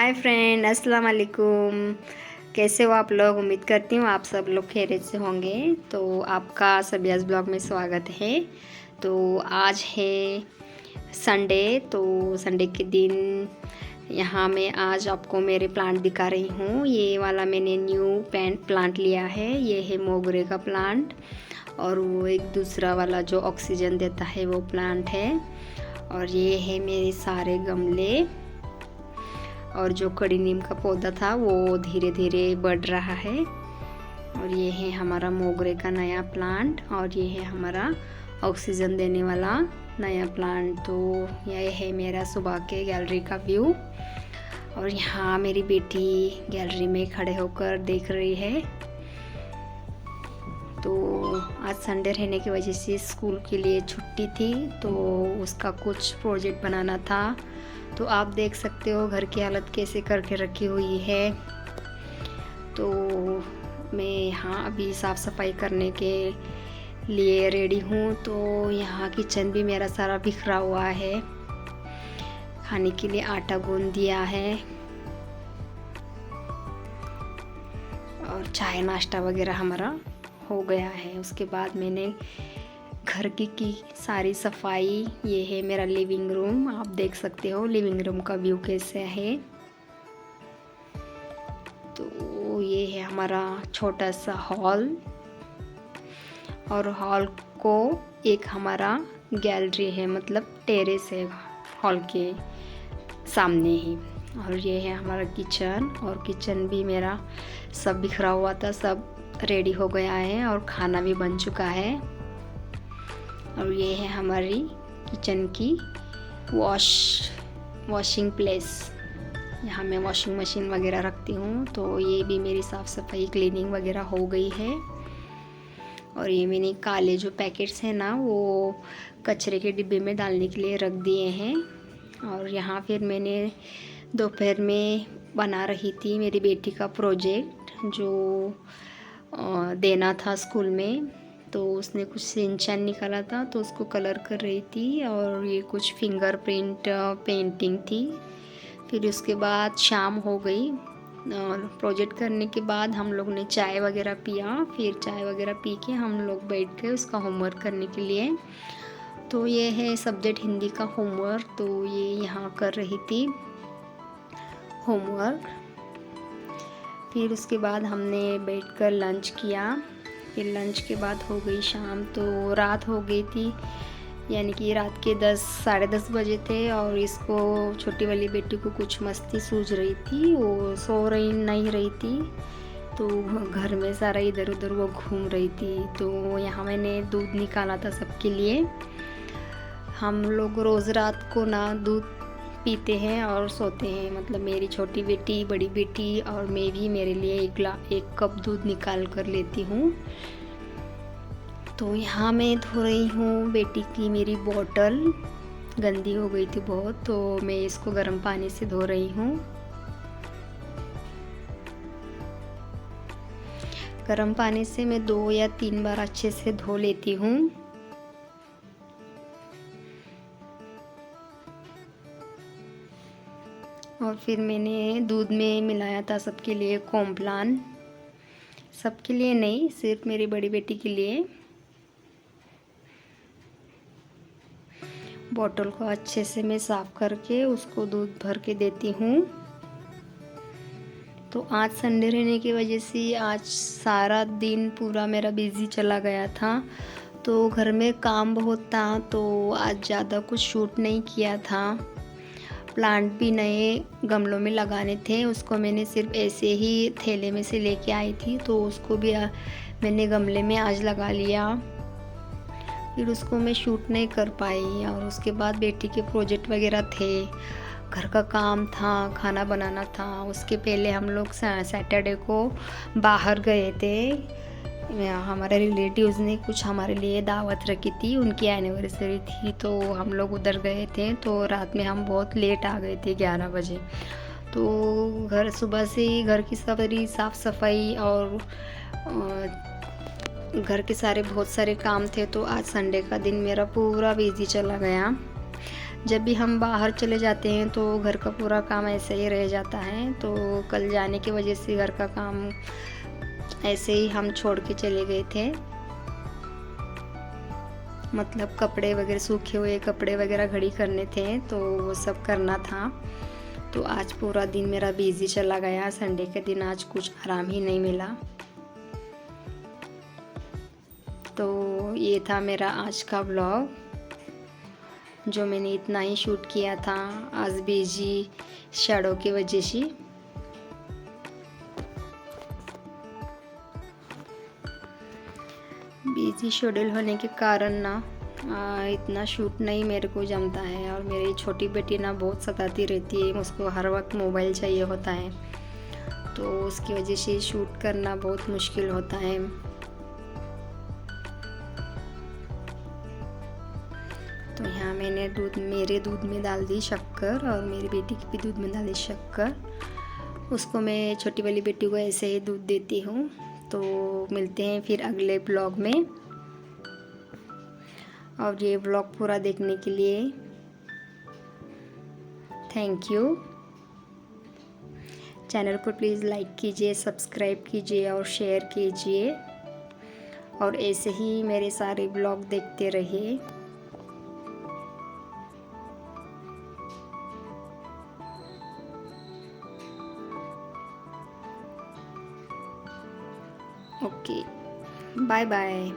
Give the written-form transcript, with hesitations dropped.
Hi friend, अस्सलाम वालेकुम। कैसे हो आप लोग? उम्मीद करती हूँ आप सब लोग खैरियत से होंगे। तो आपका सबियाज़ ब्लॉग में स्वागत है। तो आज है संडे। तो संडे के दिन यहाँ मैं आज आपको मेरे प्लांट दिखा रही हूँ। ये वाला मैंने न्यू प्लांट लिया है। ये है मोगरे का प्लांट, और वो एक दूसरा वाला जो ऑक्सीजन देता है वो प्लांट है। और ये है मेरे सारे गमले, और जो कड़ी नीम का पौधा था वो धीरे धीरे बढ़ रहा है। और ये है हमारा मोगरे का नया प्लांट, और ये है हमारा ऑक्सीजन देने वाला नया प्लांट। तो यह है मेरा सुबह के गैलरी का व्यू। और यहाँ मेरी बेटी गैलरी में खड़े होकर देख रही है। तो आज संडे रहने की वजह से स्कूल के लिए छुट्टी थी, तो उसका कुछ प्रोजेक्ट बनाना था। तो आप देख सकते हो घर की हालत कैसे करके रखी हुई है। तो मैं यहाँ अभी साफ़ सफाई करने के लिए रेडी हूँ। तो यहाँ किचन भी मेरा सारा बिखरा हुआ है। खाने के लिए आटा गूंद दिया है, और चाय नाश्ता वगैरह हमारा हो गया है। उसके बाद मैंने घर की सारी सफाई। ये है मेरा लिविंग रूम, आप देख सकते हो लिविंग रूम का व्यू कैसे है। तो ये है हमारा छोटा सा हॉल, और हॉल को एक हमारा गैलरी है, मतलब टेरेस है हॉल के सामने ही। और ये है हमारा किचन, और किचन भी मेरा सब बिखरा हुआ था, सब रेडी हो गया है, और खाना भी बन चुका है। और ये है हमारी किचन की वॉशिंग प्लेस। यहाँ मैं वॉशिंग मशीन वगैरह रखती हूँ। तो ये भी मेरी साफ़ सफाई क्लीनिंग वगैरह हो गई है। और ये मैंने काले जो पैकेट्स हैं ना, वो कचरे के डिब्बे में डालने के लिए रख दिए हैं। और यहाँ फिर मैंने दोपहर में बना रही थी मेरी बेटी का प्रोजेक्ट, जो देना था स्कूल में। तो उसने कुछ सिंचन निकाला था, तो उसको कलर कर रही थी, और ये कुछ फिंगरप्रिंट पेंटिंग थी। फिर उसके बाद शाम हो गई, और प्रोजेक्ट करने के बाद हम लोग ने चाय वगैरह पिया। फिर चाय वगैरह पी के हम लोग बैठ गए उसका होमवर्क करने के लिए। तो ये है सब्जेक्ट हिंदी का होमवर्क। तो ये यहाँ कर रही थी होमवर्क। फिर उसके बाद हमने बैठकर लंच किया। फिर लंच के बाद हो गई शाम, तो रात हो गई थी, यानी कि रात के 10 साढ़े 10 बजे थे। और इसको छोटी वाली बेटी को कुछ मस्ती सूझ रही थी, वो सो रही नहीं रही थी। तो घर में सारा इधर उधर वो घूम रही थी। तो यहाँ मैंने दूध निकाला था सबके लिए। हम लोग रोज़ रात को ना दूध पीते हैं और सोते हैं, मतलब मेरी छोटी बेटी, बड़ी बेटी और मैं भी मेरे लिए एक कप दूध निकाल कर लेती हूँ। तो यहाँ मैं धो रही हूँ बेटी की मेरी बोतल, गंदी हो गई थी बहुत, तो मैं इसको गर्म पानी से धो रही हूँ। गर्म पानी से मैं 2 या 3 बार अच्छे से धो लेती हूँ। और फिर मैंने दूध में मिलाया था सबके लिए कॉम्प्लान। सबके लिए नहीं, सिर्फ मेरी बड़ी बेटी के लिए। बोतल को अच्छे से मैं साफ़ करके उसको दूध भर के देती हूँ। तो आज संडे रहने की वजह से आज सारा दिन पूरा मेरा बिज़ी चला गया था। तो घर में काम बहुत था, तो आज ज़्यादा कुछ शूट नहीं किया था। प्लांट भी नए गमलों में लगाने थे, उसको मैंने सिर्फ ऐसे ही थैले में से लेके आई थी, तो उसको भी मैंने गमले में आज लगा लिया। फिर उसको मैं शूट नहीं कर पाई। और उसके बाद बेटी के प्रोजेक्ट वगैरह थे, घर का काम था, खाना बनाना था। उसके पहले हम लोग सैटरडे को बाहर गए थे। हमारे रिलेटिव्स ने कुछ हमारे लिए दावत रखी थी, उनकी एनिवर्सरी थी, तो हम लोग उधर गए थे। तो रात में हम बहुत लेट आ गए थे, 11 बजे। तो घर सुबह से ही घर की सारी साफ़ सफाई और घर के सारे बहुत सारे काम थे। तो आज संडे का दिन मेरा पूरा बिजी चला गया। जब भी हम बाहर चले जाते हैं तो घर का पूरा काम ऐसे ही रह जाता है। तो कल जाने की वजह से घर का काम ऐसे ही हम छोड़ के चले गए थे। मतलब कपड़े वगैरह, सूखे हुए कपड़े वगैरह घड़ी करने थे, तो वो सब करना था। तो आज पूरा दिन मेरा बिजी चला गया। संडे के दिन आज कुछ आराम ही नहीं मिला। तो ये था मेरा आज का व्लॉग, जो मैंने इतना ही शूट किया था आज बिजी शैडो की वजह से। बिजी शेड्यूल होने के कारण ना इतना शूट नहीं मेरे को जमता है। और मेरी छोटी बेटी ना बहुत सताती रहती है, उसको हर वक्त मोबाइल चाहिए होता है, तो उसकी वजह से शूट करना बहुत मुश्किल होता है। तो यहाँ मैंने मेरे दूध में डाल दी शक्कर और मेरी बेटी की भी दूध में डाल दी शक्कर। उसको मैं, छोटी वाली बेटी को ऐसे ही दूध देती हूँ। तो मिलते हैं फिर अगले ब्लॉग में। और ये ब्लॉग पूरा देखने के लिए थैंक यू। चैनल को प्लीज़ लाइक कीजिए, सब्सक्राइब कीजिए और शेयर कीजिए, और ऐसे ही मेरे सारे ब्लॉग देखते रहिए। Okay, bye bye.